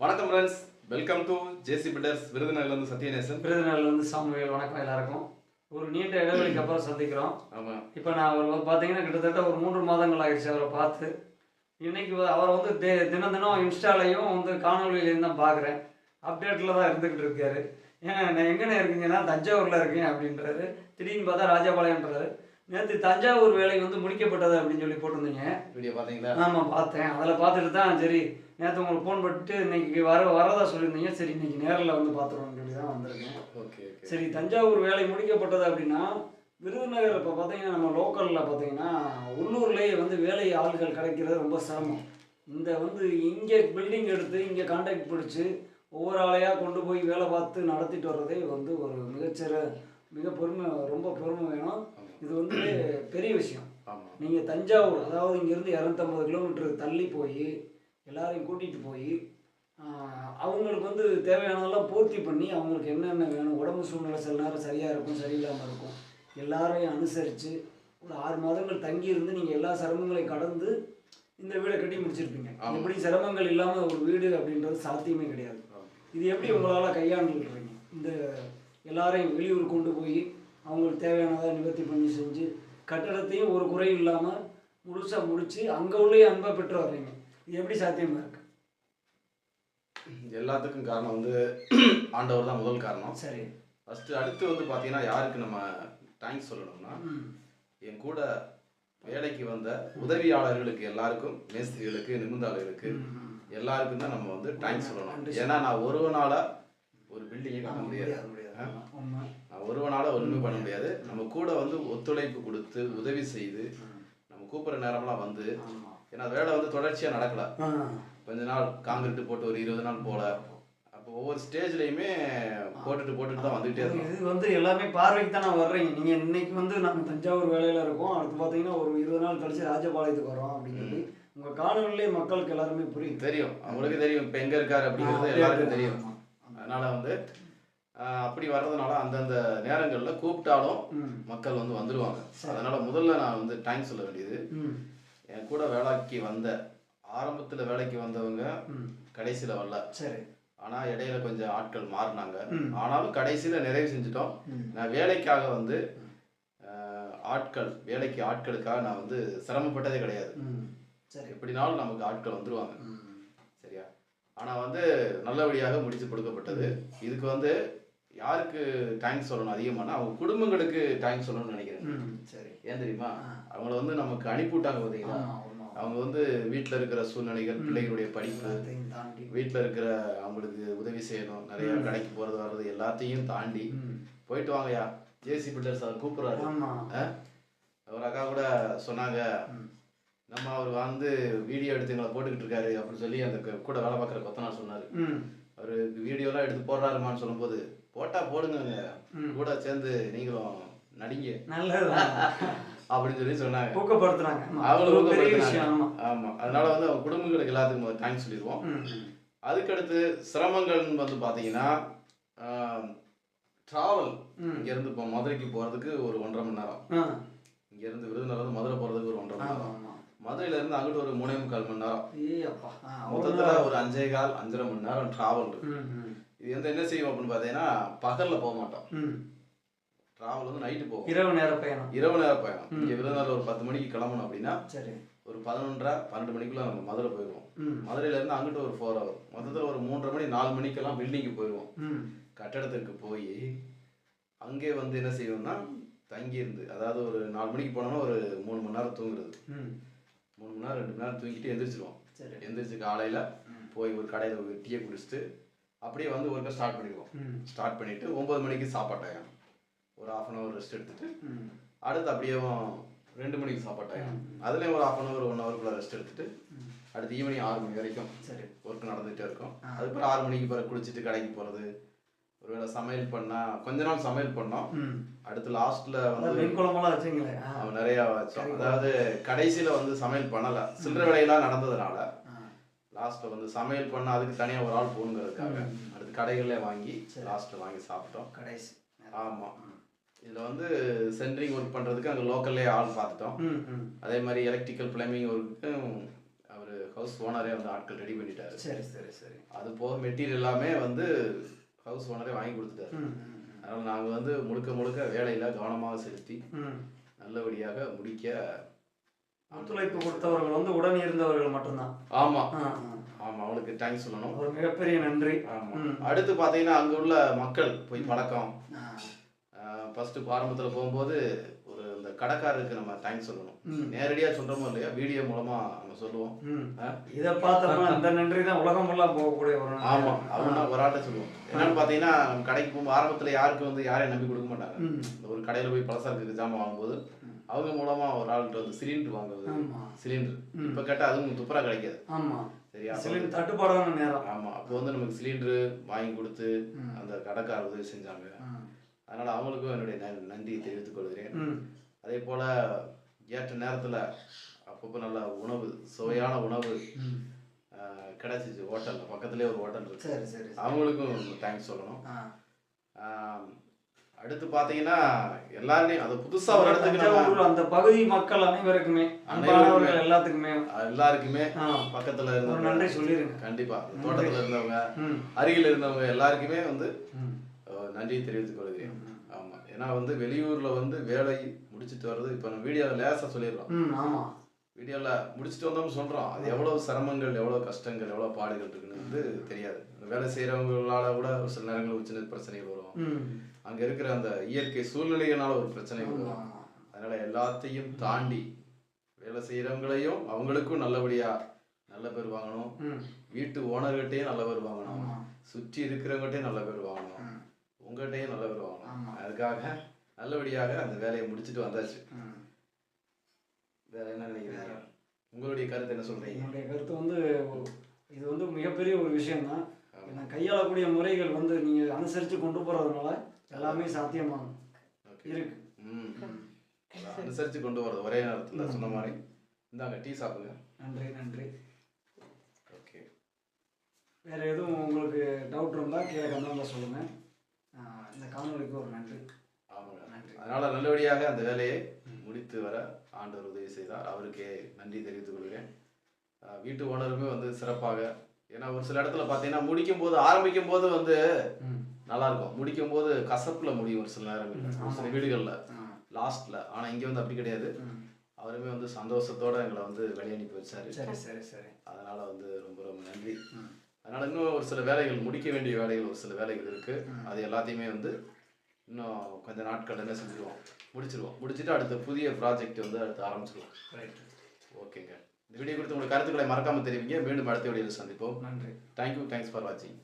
வணக்கம் friends, welcome to JC builders. விருதுநகர்லேருந்து சத்யநேசன். விருதுநகர்லேருந்து சாமுவேல். வணக்கம் எல்லாருக்கும். ஒரு நீண்ட இடைவெளிக்கு அப்புறம் சந்திக்கிறோம். ஆமாம். இப்போ நான் அவர் பார்த்தீங்கன்னா கிட்டத்தட்ட ஒரு 3 மாதங்கள் ஆகிடுச்சு அவரை பார்த்து. இன்னைக்கு அவரை வந்து தினம் தினம் இன்ஸ்டாலையும் வந்து காணொலியிலையும் தான் பார்க்குறேன். அப்டேட்டில் தான் இருந்துக்கிட்டு இருக்காரு. ஏன்னா நான் எங்கேண்ணே இருக்கீங்கன்னா தஞ்சாவூரில் இருக்கேன் அப்படின்றாரு. திடீர்னு பார்த்தா ராஜபாளையம்ன்றாரு. நேற்று தஞ்சாவூர் வேலை வந்து முடிக்கப்பட்டது அப்படின்னு சொல்லி போட்டிருந்தீங்க. வீடியோ பார்த்தீங்களா? ஆமாம் பார்த்தேன். அதில் பார்த்துட்டு தான் சரி நேற்று உங்களுக்கு ஃபோன் பண்ணிட்டு இன்னைக்கு வரதா சொல்லியிருந்தீங்க. சரி இன்னைக்கு நேரில் வந்து பார்த்துருவோம்னு சொல்லி தான் வந்திருக்கேன். ஓகே. சரி, தஞ்சாவூர் வேலை முடிக்கப்பட்டது அப்படின்னா விருதுநகர் இப்போ பார்த்தீங்கன்னா நம்ம லோக்கலில் பார்த்தீங்கன்னா உள்ளூர்லேயே வந்து வேலை ஆள்கள் கிடைக்கிறது ரொம்ப சிரமம். இந்த வந்து இங்கே பில்டிங் எடுத்து இங்கே கான்ட்ராக்ட் பிடிச்சி ஒவ்வொரு ஆளையாக கொண்டு போய் வேலை பார்த்து நடத்திட்டு வர்றதே வந்து ஒரு ரொம்ப பொறுமை வேணும். இது வந்து பெரிய விஷயம். நீங்கள் தஞ்சாவூர், அதாவது இங்கேருந்து 250 கிலோமீட்டர் தள்ளி போய் எல்லாரையும் கூட்டிகிட்டு போய் அவங்களுக்கு வந்து தேவையானதெல்லாம் பூர்த்தி பண்ணி அவங்களுக்கு என்னென்ன வேணும், உடம்பு சூழ்நிலை சில நேரம் சரியாக இருக்கும், சரியில்லாமல் இருக்கும், எல்லாரையும் அனுசரித்து ஒரு 6 மாதங்கள் தங்கியிருந்து நீங்கள் எல்லா சிரமங்களையும் கடந்து இந்த வீடை கட்டி முடிச்சிருப்பீங்க. எப்படி சிரமங்கள் இல்லாமல் ஒரு வீடு அப்படின்றது சாத்தியமே கிடையாது. இது எப்படி உங்களால் கையாண்டுருக்கீங்க? இந்த எல்லாரையும் வெளியூர் கொண்டு போய் அவங்களுக்கு தேவையானதை நிவர்த்தி பண்ணி செஞ்சு கட்டடத்தையும் ஒரு குறை இல்லாமல் முழுசாக முடித்து அங்கே உள்ளே அன்பை பெற்று வர்றீங்க. இது எப்படி சாத்தியமாக இருக்கு? எல்லாத்துக்கும் காரணம் வந்து ஆண்டவர் தான் முதல் காரணம். சரி. ஃபஸ்ட்டு அடுத்து வந்து பார்த்தீங்கன்னா யாருக்கு நம்ம தேங்க்ஸ் சொல்லணும்னா, என் கூட வேலைக்கு வந்த உதவியாளர்களுக்கு எல்லாருக்கும், மேஸ்திரிகளுக்கு, நிமிந்தாளர்களுக்கு எல்லாருக்கும் தான் நம்ம வந்து தேங்க்ஸ் சொல்லணும். ஏன்னா நான் ஒருவனால ஒரு பில்டிங்கை கட்ட முடியாது, நான் ஒருவனால ஒன்றுமே பண்ண முடியாது. நம்ம கூட வந்து ஒத்துழைப்பு கொடுத்து உதவி செய்து நம்ம கூப்பிட்ற நேரம்லாம் வந்து, ஏன்னா வேலை வந்து தொடர்ச்சியாக நடக்கல. கொஞ்ச நாள் காங்கிரீட்டு போட்டு ஒரு 20 நாள் போல, அப்போ ஒவ்வொரு ஸ்டேஜ்லையுமே போட்டுட்டு தான் வந்துகிட்டே இருக்கும். இது வந்து எல்லாமே பார்வைக்கு தான் நான் வர்றேங்க. நீங்கள் இன்னைக்கு வந்து நாங்கள் தஞ்சாவூர் வேலையில் இருக்கோம், அடுத்து பார்த்தீங்கன்னா ஒரு 20 நாள் கழிச்சு ராஜபாளையத்துக்கு வரோம் அப்படின்னு சொல்லி உங்கள் காணொலியிலே மக்களுக்கு எல்லாருமே தெரியும், அவங்களுக்கு தெரியும் இப்போ எங்கே இருக்காரு அப்படிங்கிறது எல்லாருக்கும் தெரியும். அதனால வந்து அப்படி வர்றதுனால அந்தந்த நேரங்களில் கூப்பிட்டாலும் மக்கள் வந்து வந்துடுவாங்க. அதனால முதல்ல நான் வந்து தேங்க்ஸ் சொல்ல வேண்டியது, என் கூட வேலைக்கு வந்த ஆரம்பத்தில் வேலைக்கு வந்தவங்க கடைசியில் வரல. சரி. ஆனால் இடையில கொஞ்சம் ஆட்கள் மாறினாங்க. ஆனாலும் கடைசியில் நிறைவு செஞ்சுட்டோம். நான் வேலைக்காக வந்து வேலைக்கு ஆட்களுக்காக நான் வந்து சிரமப்பட்டதே கிடையாது. சரி. எப்படினாலும் நமக்கு ஆட்கள் வந்துடுவாங்க. சரியா? ஆனால் வந்து நல்லபடியாக முடித்து கொடுக்கப்பட்டது. இதுக்கு வந்து யாருக்கு தேங்க்ஸ் சொல்லணும் அதிகமானா, அவங்க குடும்பங்களுக்கு தேங்க்ஸ் சொல்லணும்னு நினைக்கிறேன். சரி. ஏன் தெரியுமா? அவங்கள வந்து நமக்கு அனுப்பிவிட்டாங்க பார்த்தீங்களா? அவங்க வந்து வீட்டில் இருக்கிற சூழ்நிலைகள், பிள்ளைகளுடைய படிப்பு, வீட்டில் இருக்கிற அவங்களுக்கு உதவி செய்யணும், நிறைய கடைக்கு போகிறது வர்றது எல்லாத்தையும் தாண்டி போயிட்டு வாங்கயா ஜேசி பில்டர்ஸ் அவர் கூப்பிட்றாரு. ஒரு அக்கா கூட சொன்னாங்க, நம்ம அவர் வந்து வீடியோ எடுத்து எங்களை போட்டுக்கிட்டு இருக்காரு அப்படின்னு சொல்லி அந்த கூட வேலை பார்க்குற கொத்தனார் சொன்னார். அவர் வீடியோலாம் எடுத்து போடுறாருமான்னு சொல்லும்போது, போட்டா போடுங்க, கூட சேர்ந்து நீங்களும் நடிங்க அப்படின்னு சொல்லி சொன்னாங்க, ஊக்கப்படுத்துறாங்க. ஆமா. அதனால வந்து அவங்க குடும்பங்களுக்கு எல்லாத்துக்கும் தேங்க்ஸ் சொல்லிடுவோம். அதுக்கடுத்து சிரமங்கள் வந்து பாத்தீங்கன்னா, டிராவல் இங்கேருந்து இப்போ மதுரைக்கு போகிறதுக்கு ஒரு 1.5 மணி நேரம், இங்கேருந்து விருதுநகர் மதுரை போகிறதுக்கு ஒரு 1.5 மணி நேரம், மதுரையிலேருந்து அங்கிட்டு ஒரு 3.25 மணி நேரம், மொத்தத்தில் ஒரு 5.25 5.5 மணி நேரம் டிராவல். இது வந்து என்ன செய்வோம் அப்படின்னு பார்த்தீங்கன்னா, பகலில் போக மாட்டோம். டிராவல் வந்து நைட்டு போவோம், இரவு நேர பயணம். இங்கே விருதுநகர் ஒரு 10 மணிக்கு கிளம்பணும் அப்படின்னா ஒரு 11:30 12 மணிக்குள்ள நம்ம மதுரை போயிடுவோம். மதுரையிலேருந்து அங்கிட்டு ஒரு 4 ஹவர், மொத்தத்தில் ஒரு 3:30 மணி 4 மணிக்கெல்லாம் பில்டிங்கு போயிடுவோம். கட்டடத்துக்கு போய் அங்கே வந்து என்ன செய்வோம்னா தங்கியிருந்து, அதாவது ஒரு 4 மணிக்கு போனோம்னா ஒரு 3 மணி நேரம் தூங்குறது, 3 மணி நேரம் 2 மணி நேரம் தூங்கிட்டு எந்திரிச்சிருவோம். எந்திரிச்சு காலையில் போய் ஒரு கடையில் ஒரு டீயை குடிச்சிட்டு அப்படியே வந்து ஒர்க்கை ஸ்டார்ட் பண்ணிடுவோம். ஸ்டார்ட் பண்ணிவிட்டு 9 மணிக்கு சாப்பாட்டாயம், ஒரு 1/2 hour ரெஸ்ட் எடுத்துட்டு அடுத்து அப்படியே 2 மணிக்கு சாப்பாட்டாயம், அதுலேயும் ஒரு 1/2 hour 1 hourக்குள்ள ரெஸ்ட் எடுத்துட்டு அடுத்து ஈவினிங் 6 மணி வரைக்கும் ஒர்க் நடந்துகிட்டே இருக்கும். அதுக்கப்புறம் 6 மணிக்கு பிறகு குளிச்சுட்டு கடைக்கு போகிறது, ஒருவேளை சமையல் பண்ணால் கொஞ்ச நாள் சமையல் பண்ணோம். அடுத்து லாஸ்ட்டில் வந்து நிறையா வச்சோம். அதாவது கடைசியில் வந்து சமையல் பண்ணலை, சில்லறை வேலையெல்லாம் நடந்ததுனால லாஸ்ட்டில் வந்து சமையல் பண்ண அதுக்கு தனியாக ஒரு ஆள் போகணுங்கிறதுக்காக அடுத்து கடைகளே வாங்கி லாஸ்ட்டில் வாங்கி சாப்பிட்டோம் கடைசி. ஆமாம். இதில் வந்து சென்ட்ரிங் ஒர்க் பண்ணுறதுக்கு அங்கே லோக்கல்லே ஆள் பார்த்துட்டோம். அதே மாதிரி electrical plumbing work our house ஓனரே வந்து ஆட்கள் ரெடி பண்ணிட்டாரு. சரி சரி சரி. அது போக மெட்டீரியல் எல்லாமே வந்து ஹவுஸ் ஓனரே வாங்கி கொடுத்துட்டாரு. அதனால் நாங்கள் வந்து முழுக்க முழுக்க வேலையில் கவனமாக செலுத்தி நல்லபடியாக முடிக்க ஒத்துழைப்பு கொடுத்தவர்கள் வந்து உடன் இருந்தவர்கள் மட்டும்தான். ஆமாம் ஆமாம், அவங்களுக்கு தேங்க்ஸ் சொல்லணும். ஒரு மிகப்பெரிய நன்றி. ஆமாம். அடுத்து பார்த்தீங்கன்னா அங்கே உள்ள மக்கள் போய் பழக்கம். ஃபஸ்ட்டு ஆரம்பத்தில் போகும்போது ஒரு இந்த கடைக்காரருக்கு நம்ம தேங்க்ஸ் சொல்லணும். நேரடியாக சொல்கிறோமோ இல்லையா, வீடியோ மூலமாக நம்ம சொல்லுவோம். இதை பார்த்தோம்னா இந்த நன்றி தான் உலகம் ஃபுல்லாக போகக்கூடிய ஒரு. ஆமாம், அவங்க ஒரு ஆட்டை சொல்லுவோம். என்னன்னு பார்த்தீங்கன்னா நம்ம கடைக்கு போகும்போது ஆரம்பத்தில் யாருக்கு வந்து யாரையும் நம்பி கொடுக்க மாட்டாங்க. ஒரு கடையில் போய் பலசரக்கு ஜாமான் வாங்கும்போது அவங்க மூலமாக ஒரு ஆள்கிட்ட வந்து சிலிண்டர் வாங்குவது. சிலிண்டர் இப்போ கேட்டால் அதுவும் துப்புரா கிடைக்காது. ஆமாம் சரியா, சிலிண்டர் தட்டுப்பாடான நேரம். ஆமாம், அப்போ வந்து நமக்கு சிலிண்டரு வாங்கி கொடுத்து அந்த கடைக்கார உதவி செஞ்சாங்க. அதனால் அவங்களுக்கும் என்னுடைய நன்றியை தெரிவித்துக் கொள்கிறேன். அதே போல் ஏற்ற நேரத்தில் அப்பப்போ நல்ல உணவு, சுவையான உணவு கிடைச்சிச்சு. ஹோட்டலில் பக்கத்துலேயே ஒரு ஹோட்டல் இருக்கு, அவங்களுக்கும் தேங்க்ஸ் சொல்லணும். அடுத்து பார்த்தீங்கன்னா எல்லாருமே அது புதுசாக ஒரு இடத்துக்கு அந்த பகுதி மக்கள் அனைவருக்குமே எல்லாருக்குமே பக்கத்தில் இருந்தவங்க நன்றி சொல்லிடுங்க. கண்டிப்பாக தோட்டத்தில் இருந்தவங்க, அருகில் இருந்தவங்க எல்லாருக்குமே வந்து நன்றியை தெரிவித்துக் கொள்கிறேன். ஆமாம், ஏன்னா வந்து வெளியூரில் வந்து வேலை முடிச்சுட்டு வர்றது, இப்போ நம்ம வீடியோவில் லேசாக சொல்லிடுறோம். ஆமாம், வீடியோவில் முடிச்சுட்டு வந்தோம்னு சொல்கிறோம். அது எவ்வளோ சிரமங்கள், எவ்வளோ கஷ்டங்கள், எவ்வளோ பாடுகள் இருக்குன்னு வந்து தெரியாது. வேலை செய்கிறவங்களால கூட ஒரு சில நேரங்கள் ஒரு சின்ன பிரச்சனைகள் வரும். அங்கே இருக்கிற அந்த இயற்கை சூழ்நிலையினால ஒரு பிரச்சனைகள் வரும். அதனால் எல்லாத்தையும் தாண்டி வேலை செய்கிறவங்களையும் அவங்களுக்கும் நல்லபடியாக நல்ல பேர் வாங்கணும். வீட்டு ஓனர்கிட்டையும் நல்ல பேர் வாங்கணும். சுற்றி இருக்கிறவங்ககிட்டையும் நல்ல பேர் வாங்கணும். உங்கள்கிட்டையும் நல்ல பேர் வாங்கணும். அதுக்காக நல்லபடியாக அந்த வேலையை முடிச்சுட்டு வந்தாச்சு. வேற என்ன நினைக்கிறீங்க? உங்களுடைய கருத்து என்ன சொல்றீங்க? என்னுடைய கருத்து வந்து இது வந்து மிகப்பெரிய ஒரு விஷயம் தான். ஏன்னா கையாளக்கூடிய முறைகள் வந்து நீங்க அனுசரித்து கொண்டு போறதுனால எல்லாமே சாத்தியமாகும் இருக்கு. அனுசரித்து கொண்டு வரது ஒரே நேரத்தில் சொன்ன மாதிரி. இந்தாங்க டீ சாப்பிடுங்க. நன்றி நன்றி. ஓகே, வேற எதுவும் உங்களுக்கு டவுட் இருந்தால் கீழே கமெண்ட்ல சொல்லுங்க. இந்த காணொலிக்கு ஒரு நன்றி. ஆமாங்க, நன்றி. அதனால நல்லபடியாக அந்த வேலையை முடித்து வர ஆண்டவர் உதவி செய்தார். அவருக்கே நன்றி தெரிவித்துக் கொள்கிறேன். வீட்டு ஓனருமே வந்து சிறப்பாக, ஏன்னா ஒரு சில இடத்துல பார்த்தீங்கன்னா முடிக்கும் போது ஆரம்பிக்கும் போது வந்து நல்லா இருக்கும், முடிக்கும் போது கசப்பில் முடியும் ஒரு சில நேரங்கள், ஒரு சில வீடுகளில் லாஸ்ட்ல. ஆனால் இங்கே வந்து அப்படி கிடையாது. அவருமே வந்து சந்தோஷத்தோட எங்களை வந்து வெளியே அனுப்பி வச்சாரு. சரி சரி சரி. அதனால வந்து ரொம்ப ரொம்ப நன்றி. அதனால இன்னும் ஒரு சில வேலைகள், முடிக்க வேண்டிய வேலைகள் ஒரு சில வேலைகள் இருக்கு. அது எல்லாத்தையுமே வந்து இன்னும் கொஞ்சம் நாட்கள் என்ன செஞ்சுருவோம், முடிச்சுட்டு அடுத்த புதிய ப்ராஜெக்ட் வந்து அடுத்து ஆரம்பிச்சிடுவோம். ஓகேங்க, இந்த வீடியோ குறித்து உங்களுக்கு கருத்துக்களை மறக்காம தெரிவிங்க. மீண்டும் அடுத்த வீடியோவில் சந்திப்போம். நன்றி. தேங்க்யூ, தேங்க்ஸ் ஃபார் வாட்சிங்.